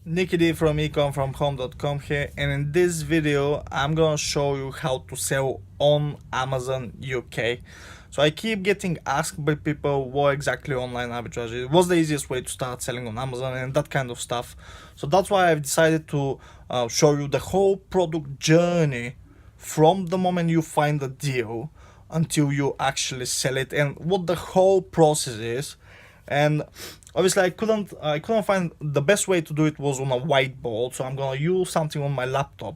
Nicky D from econfromhome.com here, and in this video I'm gonna show you how to sell on Amazon UK. So I keep getting asked by people what exactly online arbitrage is, what's the easiest way to start selling on Amazon and that kind of stuff. So that's why I've decided to show you the whole product journey from the moment you find the deal until you actually sell it and what the whole process is. And obviously I couldn't find the best way to do it was on a whiteboard, so I'm gonna use something on my laptop.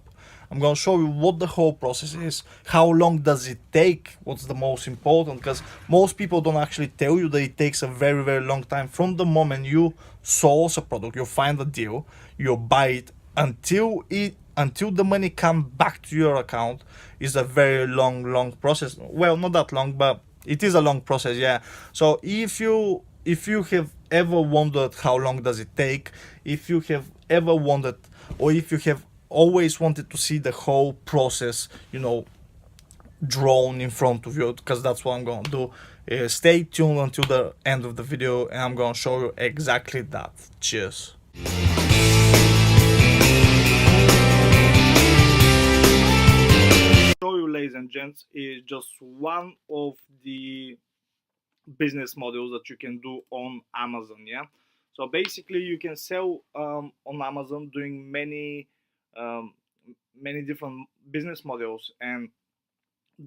I'm gonna show you what the whole process is, how long does it take, what's the most important, because most people don't actually tell you that it takes a very long time from the moment you source a product, you find a deal, you buy it until the money come back to your account is a very long process. Well, not that long, but it is a long process, yeah. So if you have ever wondered how long does it take, if you have ever wondered, or if you have always wanted to see the whole process, drawn in front of you, because that's what I'm going to do, stay tuned until the end of the video and I'm going to show you exactly that. Cheers. Show you, ladies and gents, is just one of the business models that you can do on Amazon. Yeah, so basically you can sell on Amazon doing um, many different business models, and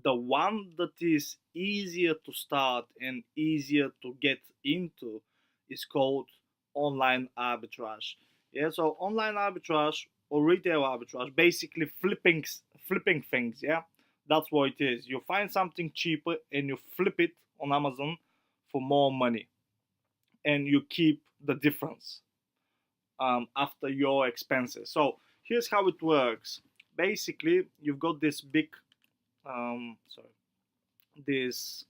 the one that is easier to start and easier to get into is called online arbitrage. Yeah, so online arbitrage or retail arbitrage, basically flipping things. Yeah, that's what it is. You find something cheaper and you flip it on Amazon for more money, and you keep the difference after your expenses. So here's how it works. Basically, you've got this big sorry, this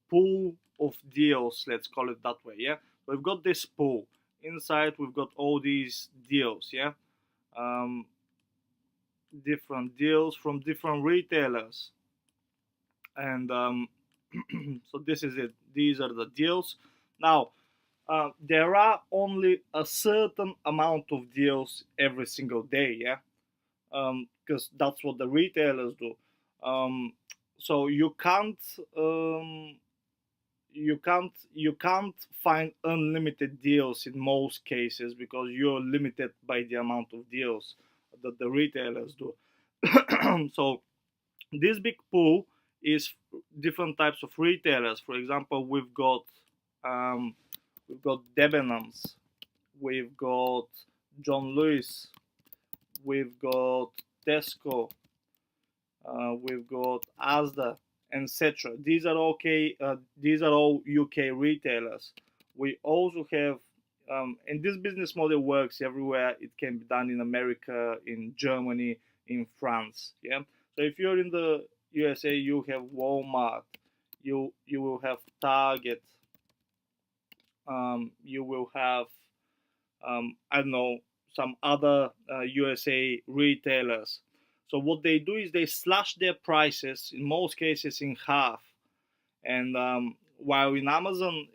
pool of deals, let's call it that way. Yeah, we've got this pool. Inside we've got all these deals. Yeah, um, different deals from different retailers, and so this is it. These are the deals. Now there are only a certain amount of deals every single day. Yeah, because that's what the retailers do. um, so you can't find unlimited deals in most cases, because you're limited by the amount of deals that the retailers do. So this big pool is different types of retailers. For example, we've got Debenhams, we've got John Lewis, we've got Tesco, we've got Asda, etc. These are okay. These are all UK retailers. We also have, and this business model works everywhere. It can be done in America, in Germany, in France. Yeah. So if you're in the USA, you have Walmart. You will have Target. You will have I don't know, some other USA retailers. So what they do is they slash their prices in most cases in half, and while in Amazon,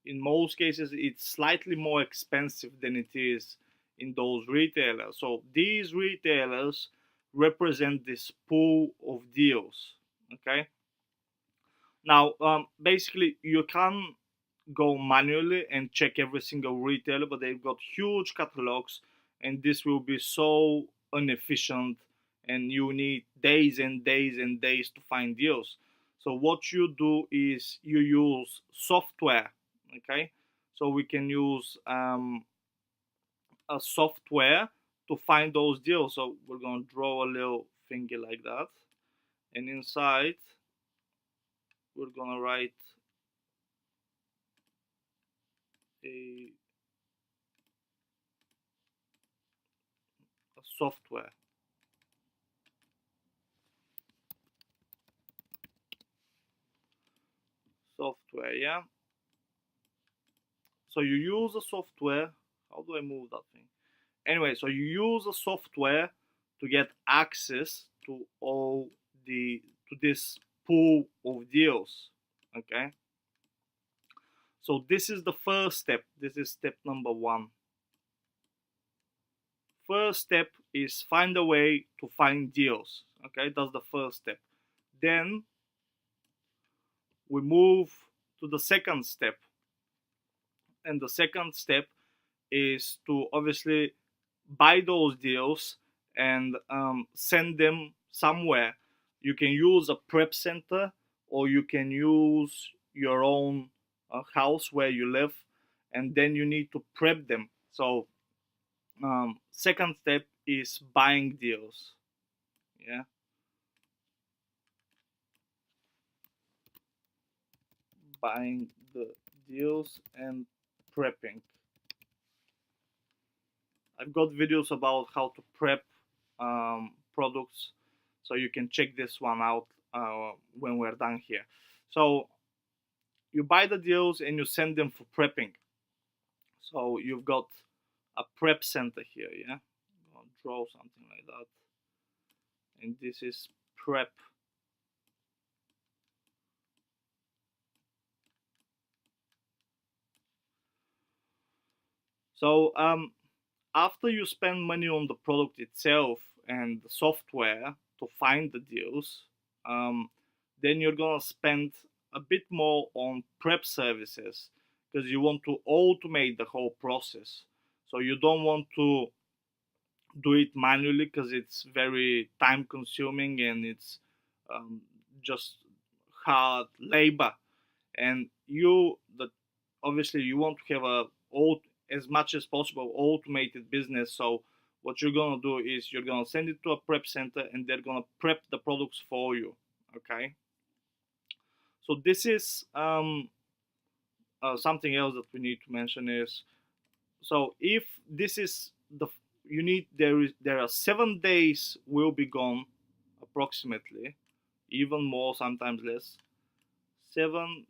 in most cases it's slightly more expensive than it is in those retailers. So these retailers represent this pool of deals. Okay. Now, basically, you can go manually and check every single retailer, but they've got huge catalogs, and this will be so inefficient, and you need days and days and days to find deals. So what you do is you use software. Okay, so we can use a software to find those deals. So we're going to draw a little thingy like that, and inside we're going to write a software. Software, yeah. So you use a software. How do I move that thing? Anyway, so you use a software to get access to all to this pool of deals. Okay. So this is the first step. This is step number one. first step is find a way to find deals. Okay, that's the first step. Then we move to the second step, and the second step is to obviously buy those deals and send them somewhere. You can use a prep center, or you can use your own house where you live, and then you need to prep them. So second step is buying deals. Yeah, buying the deals and prepping. I've got videos about how to prep products, so you can check this one out when we're done here. So you buy the deals and you send them for prepping. So you've got a prep center here, yeah? I'll draw something like that. And this is prep. So after you spend money on the product itself and the software to find the deals, then you're gonna spend a bit more on prep services, because you want to automate the whole process. So you don't want to do it manually, because it's very time consuming and it's just hard labor. And obviously you want to have as much as possible automated business. So what you're gonna do is you're gonna send it to a prep center, and they're gonna prep the products for you. Okay. So this is something else that we need to mention is, so if this is there are 7 days will be gone, approximately, even more, sometimes less. 7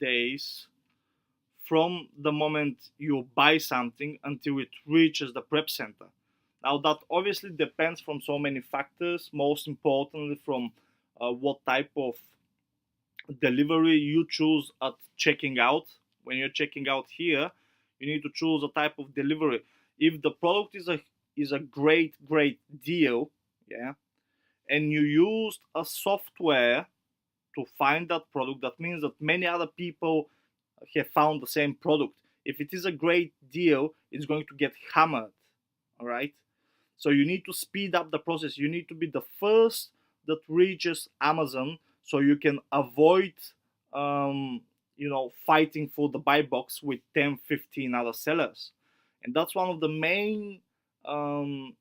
days from the moment you buy something until it reaches the prep center. Now that obviously depends from so many factors, most importantly from what type of delivery you choose at checking out. When you're checking out here, you need to choose a type of delivery. If the product is a great deal, yeah, and you used a software to find that product, that means that many other people have found the same product. If it is a great deal, it's going to get hammered. All right. So you need to speed up the process. You need to be the first that reaches Amazon, so you can avoid, fighting for the buy box with 10, 15 other sellers. And that's one of the main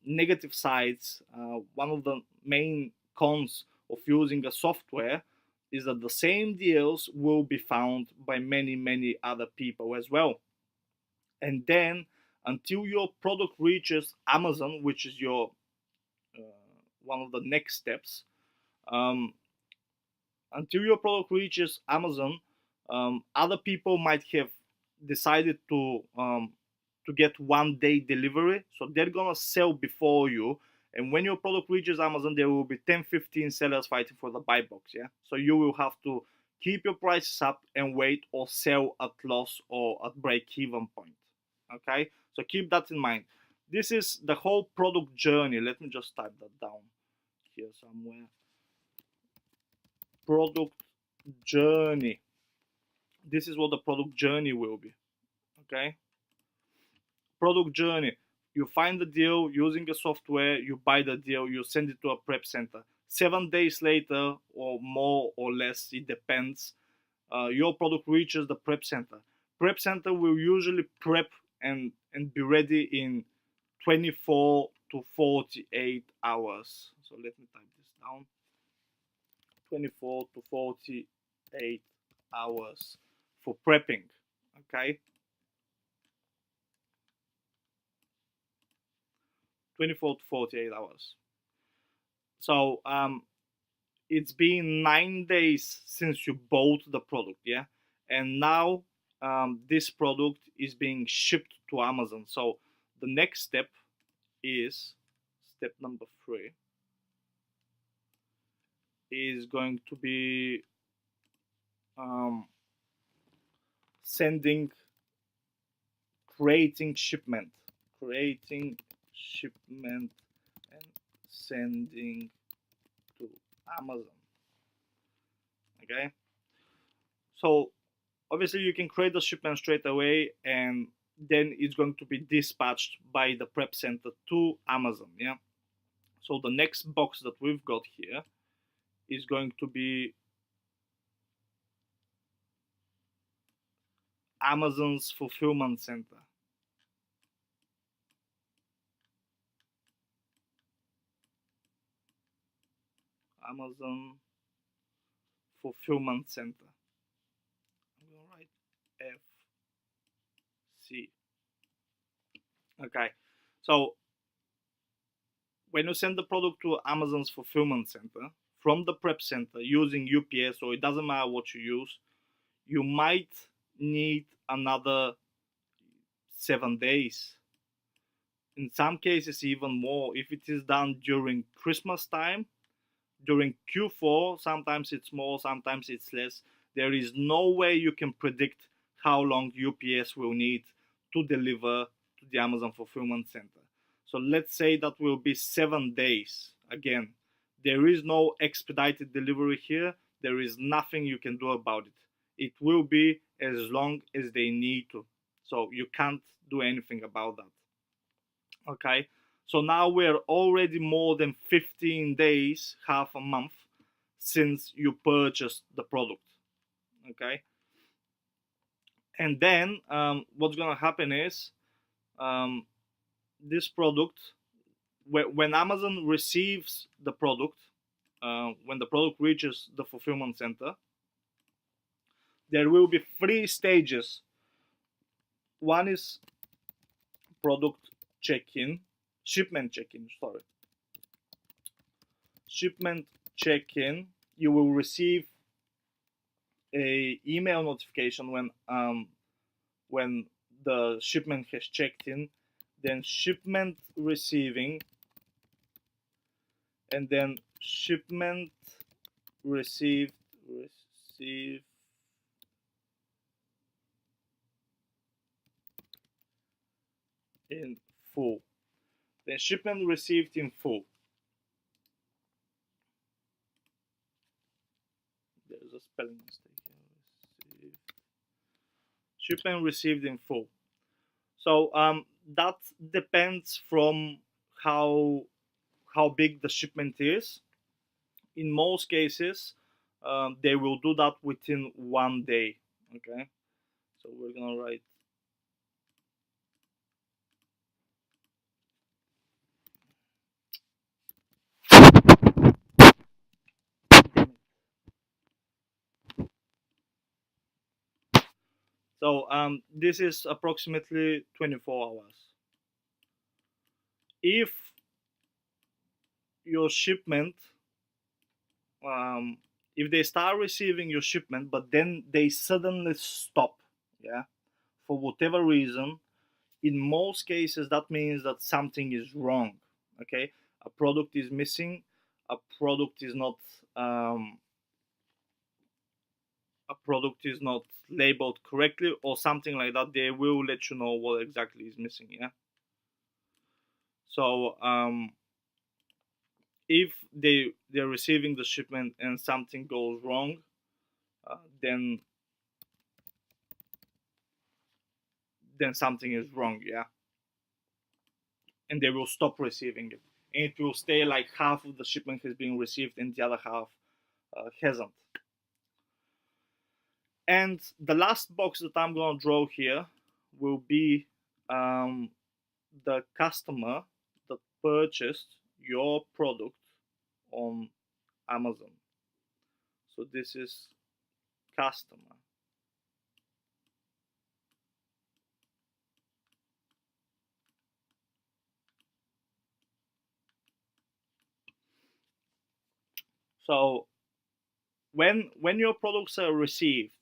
negative sides. One of the main cons of using a software is that the same deals will be found by many other people as well. And then until your product reaches Amazon, which is your one of the next steps, um, until your product reaches Amazon, other people might have decided to get 1 day delivery, so they're gonna sell before you. And when your product reaches Amazon, there will be 10, 15 sellers fighting for the buy box. Yeah, so you will have to keep your prices up and wait, or sell at loss or at break-even point. Okay, so keep that in mind. This is the whole product journey. Let me just type that down here somewhere. Product journey. This is what the product journey will be. Okay, product journey. You find the deal using a software, you buy the deal, you send it to a prep center. 7 days later, or more or less, it depends, your product reaches the prep center. Prep center will usually prep and be ready in 24 to 48 hours. So let me type this down. 24 to 48 hours for prepping. Okay, 24 to 48 hours. So it's been 9 days since you bought the product, yeah, and now this product is being shipped to Amazon. So the next step is step number 3 is going to be sending creating shipment and sending to Amazon. Okay, so obviously you can create the shipment straight away, and then it's going to be dispatched by the prep center to Amazon. Yeah, so the next box that we've got here is going to be Amazon's fulfillment center. Amazon fulfillment center. I'm gonna write FC. Okay, so when you send the product to Amazon's fulfillment center from the prep center using UPS, or it doesn't matter what you use, you might need another 7 days. In some cases, even more if it is done during Christmas time. During Q4, sometimes it's more, sometimes it's less. There is no way you can predict how long UPS will need to deliver to the Amazon fulfillment center. So let's say that will be 7 days. Again, there is no expedited delivery here. There is nothing you can do about it. It will be as long as they need to. So you can't do anything about that. Okay, so now we're already more than 15 days, half a month, since you purchased the product. Okay, and then what's gonna happen is this product, when Amazon receives the product, when the product reaches the fulfillment center, there will be 3 stages. One is product check-in, shipment check-in, sorry. Shipment check-in, you will receive a email notification when the shipment has checked in, then shipment receiving, and then shipment receive in full. Then shipment received in full. There's a spelling mistake here. Shipment received in full. So that depends from how big the shipment is. In most cases, they will do that within 1 day. Okay, so we're gonna write so this is approximately 24 hours. If your shipment, if they start receiving your shipment but then they suddenly stop, yeah, for whatever reason, in most cases that means that something is wrong. Okay, a product is missing, a product is not labeled correctly or something like that. They will let you know what exactly is missing. Yeah, so if they're receiving the shipment and something goes wrong, then something is wrong. Yeah, and they will stop receiving it, and it will stay like half of the shipment has been received and the other half hasn't. And the last box that I'm going to draw here will be the customer that purchased your product on Amazon. So this is customer. So when your products are received,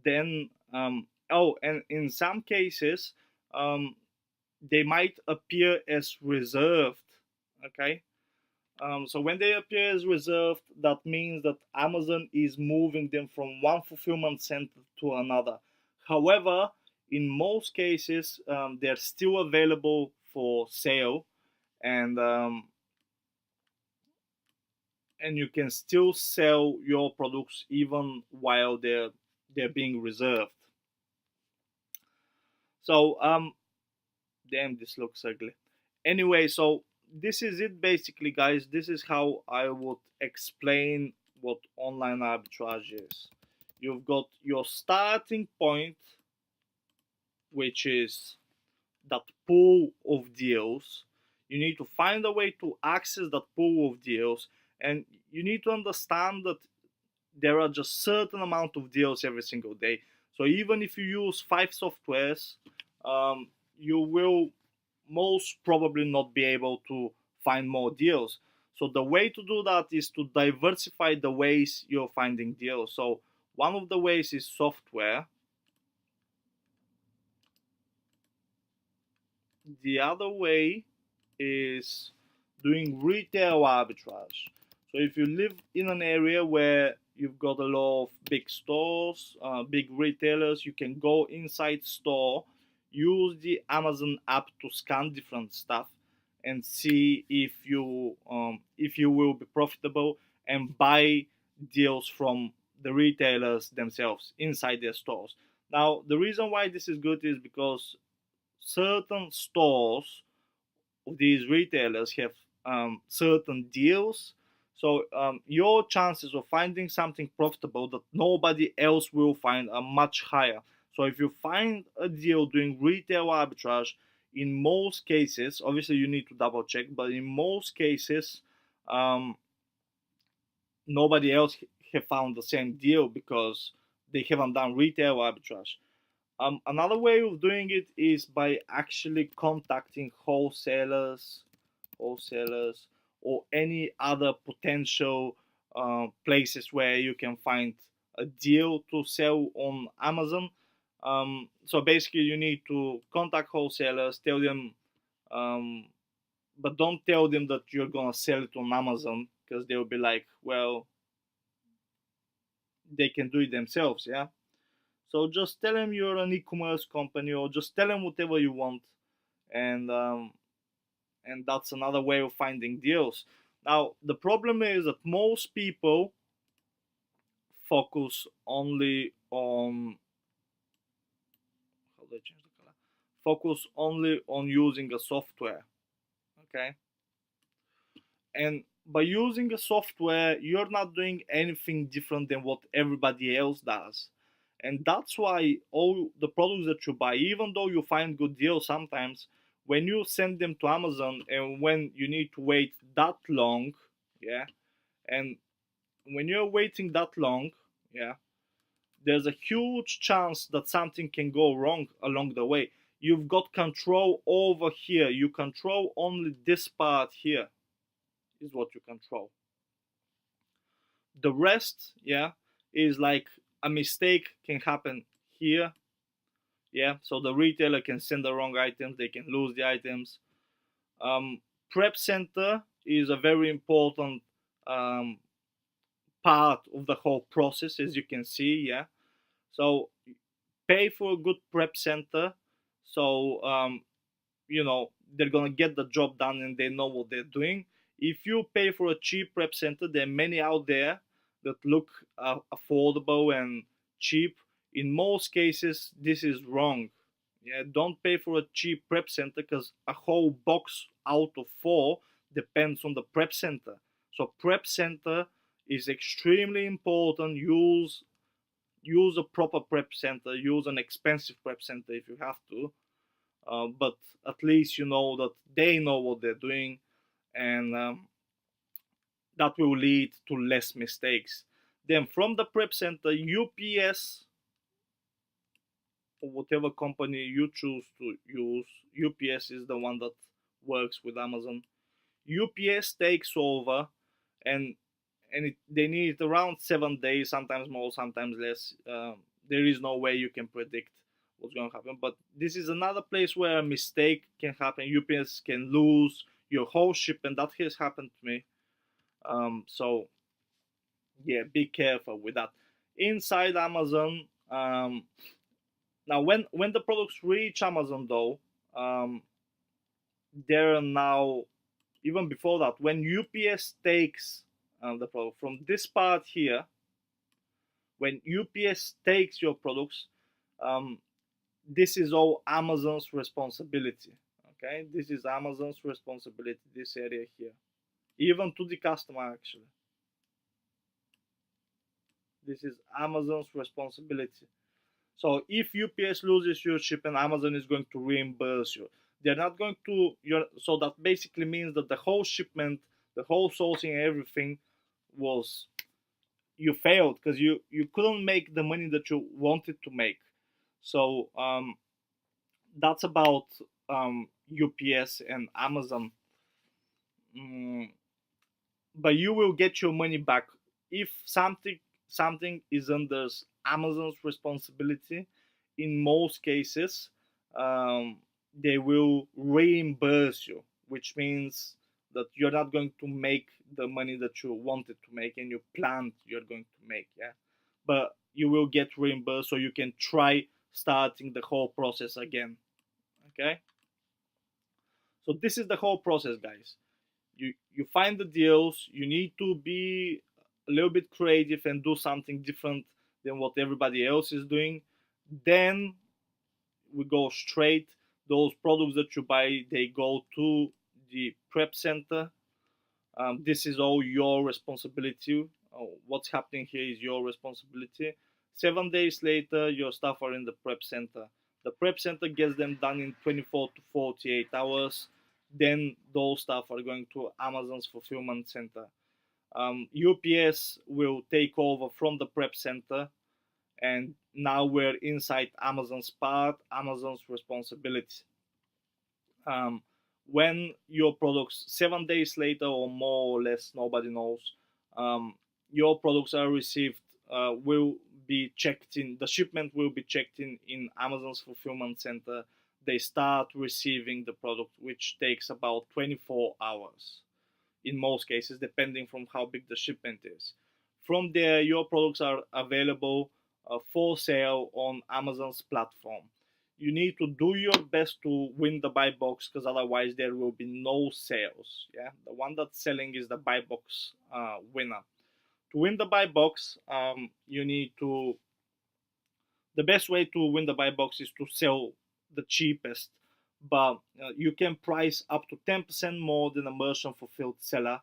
then and in some cases they might appear as reserved. Okay, so when they appear as reserved, that means that Amazon is moving them from one fulfillment center to another. However, in most cases they're still available for sale, and and you can still sell your products even while they're being reserved. So damn, this looks ugly. Anyway, so this is it basically, guys. This is how I would explain what online arbitrage is. You've got your starting point, which is that pool of deals. You need to find a way to access that pool of deals, and you need to understand that there are just certain amount of deals every single day. So even if you use 5 softwares, you will most probably not be able to find more deals. So the way to do that is to diversify the ways you're finding deals. So one of the ways is software. The other way is doing retail arbitrage. So if you live in an area where you've got a lot of big stores, big retailers, you can go inside store, use the Amazon app to scan different stuff and see if you will be profitable, and buy deals from the retailers themselves inside their stores. Now the reason why this is good is because certain stores of these retailers have certain deals. So your chances of finding something profitable that nobody else will find are much higher. So if you find a deal doing retail arbitrage, in most cases, obviously you need to double check, but in most cases, um, nobody else have found the same deal because they haven't done retail arbitrage. Another way of doing it is by actually contacting wholesalers, or any other potential places where you can find a deal to sell on Amazon. So basically, you need to contact wholesalers, tell them, um, but don't tell them that you're gonna sell it on Amazon, because they'll be like, well, they can do it themselves, yeah. So just tell them you're an e-commerce company, or just tell them whatever you want, and that's another way of finding deals. Now the problem is that most people focus only on, how do I change the color? Focus only on using a software, okay? And by using a software, you're not doing anything different than what everybody else does. And that's why all the products that you buy, even though you find good deals sometimes, when you send them to Amazon and when you need to wait that long, yeah, and when you're waiting that long, yeah, there's a huge chance that something can go wrong along the way. You've got control over here. You control only this part here, is what you control. The rest, yeah, is like a mistake can happen here, yeah. So the retailer can send the wrong items, they can lose the items. um, Prep center is a very important um, part of the whole process, as you can see, yeah. So pay for a good prep center, so you know they're gonna get the job done and they know what they're doing. If you pay for a cheap prep center, there are many out there that look affordable and cheap. In most cases, this is wrong. Yeah, don't pay for a cheap prep center, because a whole box out of 4 depends on the prep center. So prep center is extremely important. Use a proper prep center. Use an expensive prep center if you have to, but at least you know that they know what they're doing, and that will lead to less mistakes. Then from the prep center, UPS, or whatever company you choose to use, UPS is the one that works with Amazon. UPS takes over, and they need around 7 days, sometimes more, sometimes less. There is no way you can predict what's going to happen. But this is another place where a mistake can happen. UPS can lose your whole shipment. That has happened to me. So yeah, be careful with that. Inside Amazon, Now, when the products reach Amazon, though, um, there are now, even before that, when UPS takes the product from this part here, when UPS takes your products, um, this is all Amazon's responsibility. Okay, this is Amazon's responsibility. This area here, even to the customer, actually, this is Amazon's responsibility. So if UPS loses your shipment, Amazon is going to reimburse you. They're not going to so that basically means that the whole shipment, the whole sourcing, everything was, you failed because you couldn't make the money that you wanted to make. So that's about UPS and Amazon. Mm, but you will get your money back if something is under Amazon's responsibility. In most cases, um, they will reimburse you, which means that you're not going to make the money that you wanted to make and you planned you're going to make. Yeah, but you will get reimbursed, so you can try starting the whole process again. Okay, so this is the whole process, guys. You find the deals. You need to be a little bit creative and do something different than what everybody else is doing. Then we go straight, those products that you buy, they go to the prep center. This is all your responsibility. What's happening here is your responsibility. 7 days later, your stuff are in the prep center. The prep center gets them done in 24 to 48 hours. Then those stuff are going to Amazon's fulfillment center. UPS will take over from the prep center, and now we're inside Amazon's part, Amazon's responsibility. Um, when your products 7 days later or more or less, nobody knows, um, your products are received, will be checked in, the shipment will be checked in Amazon's fulfillment center. They start receiving the product, which takes about 24 hours in most cases, depending from how big the shipment is. From there, your products are available for sale on Amazon's platform. You need to do your best to win the buy box, because otherwise there will be no sales. Yeah, the one that's selling is the buy box winner. To win the buy box, you need to. The best way to win the buy box is to sell the cheapest, but you can price up to 10% more than a merchant fulfilled seller,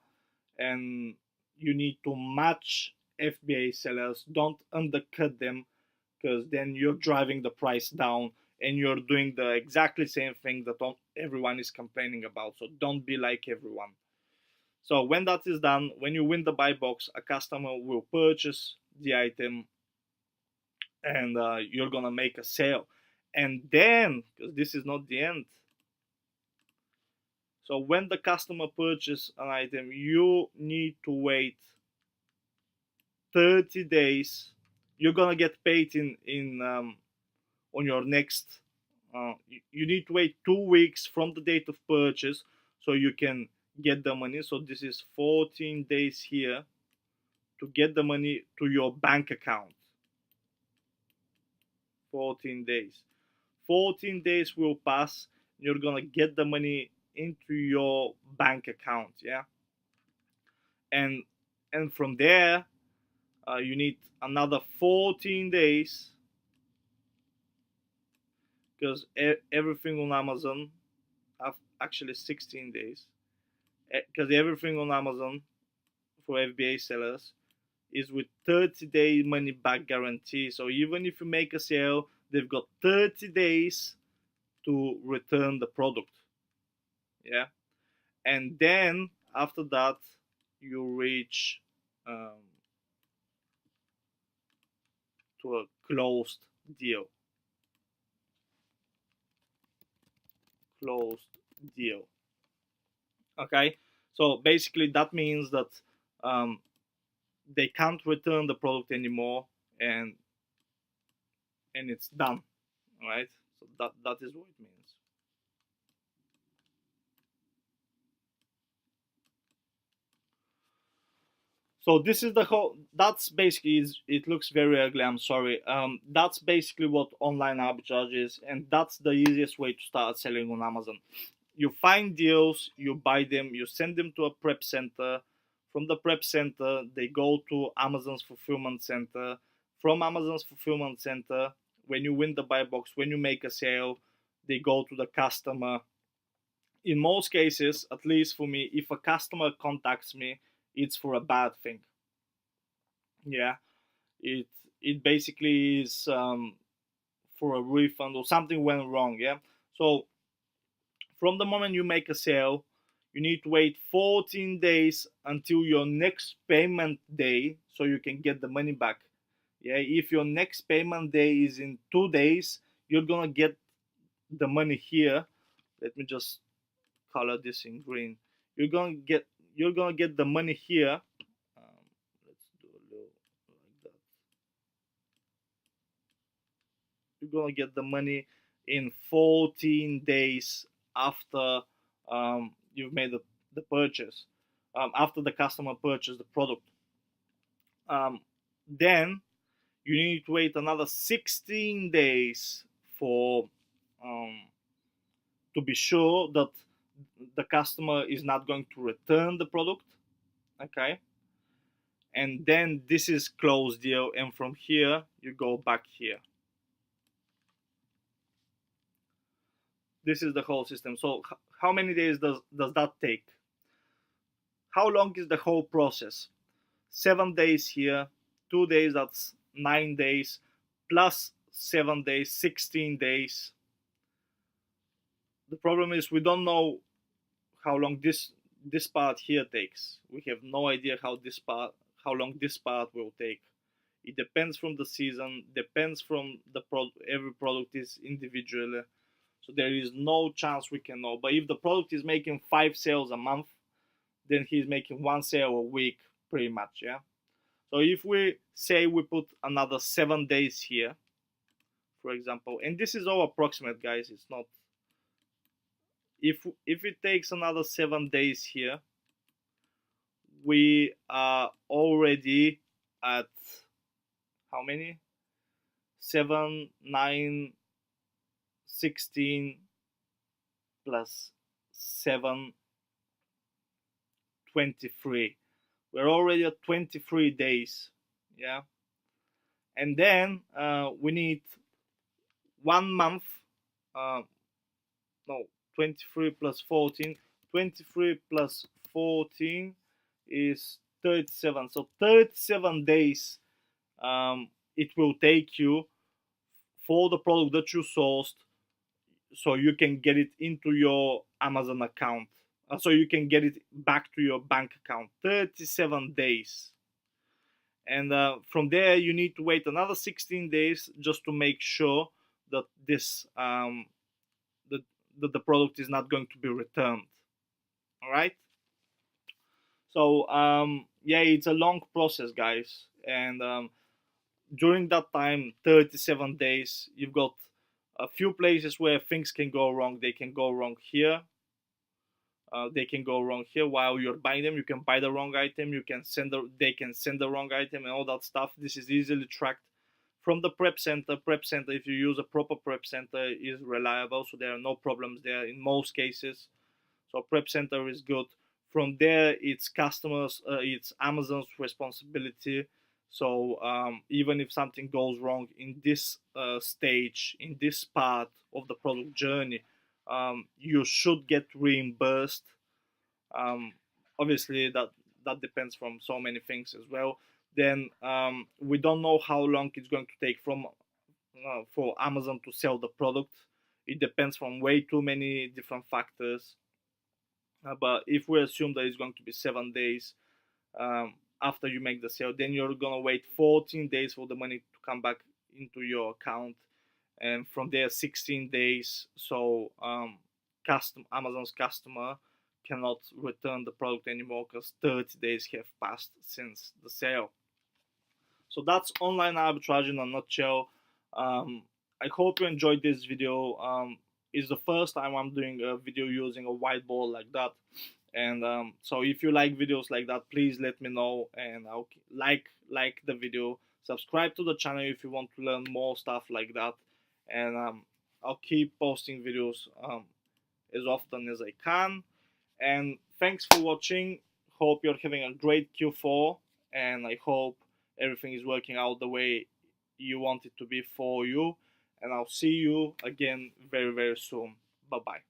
and you need to match FBA sellers. Don't undercut them, because then you're driving the price down and you're doing the exactly same thing that everyone is complaining about. So don't be like everyone. So when that is done, when you win the buy box, a customer will purchase the item, and you're gonna make a sale. And then, because this is not the end, so when the customer purchases an item, you need to wait 30 days. You're gonna get paid in on your next. You need to wait 2 weeks from the date of purchase, so you can get the money. So this is 14 days here to get the money to your bank account. 14 days. 14 days will pass. You're gonna get the money into your bank account. Yeah, and from there, you need another 14 days, because everything on Amazon, actually 16 days, because everything on Amazon for FBA sellers is with 30-day money back guarantee. So even if you make a sale, they've got 30 days to return the product. Yeah, and then after that, you reach to a closed deal. Closed deal. Okay, so basically that means that um, they can't return the product anymore, and it's done. All right, so that is what it means. So this is the whole, that's basically is, it looks very ugly, I'm sorry. That's basically what online arbitrage is, and that's the easiest way to start selling on Amazon. You find deals, you buy them, you send them to a prep center. From the prep center, they go to Amazon's fulfillment center. From Amazon's fulfillment center, when you win the buy box, when you make a sale, they go to the customer. In most cases, at least for me, if a customer contacts me, it's for a bad thing. Yeah, it it basically is for a refund or something went wrong. Yeah, so from the moment you make a sale, you need to wait 14 days until your next payment day so you can get the money back. Yeah, if your next payment day is in 2 days, you're gonna get the money here. Let me just color this in green. You're gonna get you're gonna get the money here. Let's do a little like that. You're gonna get the money in 14 days after you've made the purchase, after the customer purchased the product. Then you need to wait another 16 days for um, to be sure that the customer is not going to return the product. Okay, and then this is closed deal, and from here you go back here. This is the whole system. So how many days does that take? How long is the whole process? 7 days here, 2 days, that's 9 days, plus 7 days, 16 days. The problem is we don't know how long this part here takes. We have no idea how long this part will take. It depends from the season, depends from the product. Every product is individual, so there is no chance we can know. But if the product is making 5 sales a month, then he's making 1 sale a week, pretty much. Yeah. So if we say we put another 7 days here, for example, and this is all approximate, guys. It's not. If it takes another 7 days here, we are already at how many? 7, 9, 16 plus 7, 23. We're already at 23 days. Yeah. And then we need 1 month. No, 23 plus 14. 23 plus 14 is 37. So 37 days it will take you for the product that you sourced, so you can get it into your Amazon account, so you can get it back to your bank account. 37 days. And from there you need to wait another 16 days just to make sure that this that the product is not going to be returned. All right. So yeah, it's a long process, guys. And during that time, 37 days, you've got a few places where things can go wrong. They can go wrong here. They can go wrong here while you're buying them. You can buy the wrong item. They can send the wrong item and all that stuff. This is easily tracked from the prep center. Prep center, if you use a proper prep center, is reliable, so there are no problems there in most cases. So prep center is good. From there, it's Amazon's responsibility. So even if something goes wrong in this stage, in this part of the product journey, you should get reimbursed. Obviously, that depends from so many things as well. Then we don't know how long it's going to take for Amazon to sell the product. It depends from way too many different factors. But if we assume that it's going to be 7 days after you make the sale, then you're gonna wait 14 days for the money to come back into your account, and from there 16 days. So Amazon's customer cannot return the product anymore because 30 days have passed since the sale. So that's online arbitrage in a nutshell. I hope you enjoyed this video. It's the first time I'm doing a video using a whiteboard like that. And so if you like videos like that, please let me know, and I'll like the video, subscribe to the channel if you want to learn more stuff like that. And I'll keep posting videos as often as I can. And thanks for watching. Hope you're having a great Q4, and I hope everything is working out the way you want it to be for you. And I'll see you again very, very soon. Bye bye.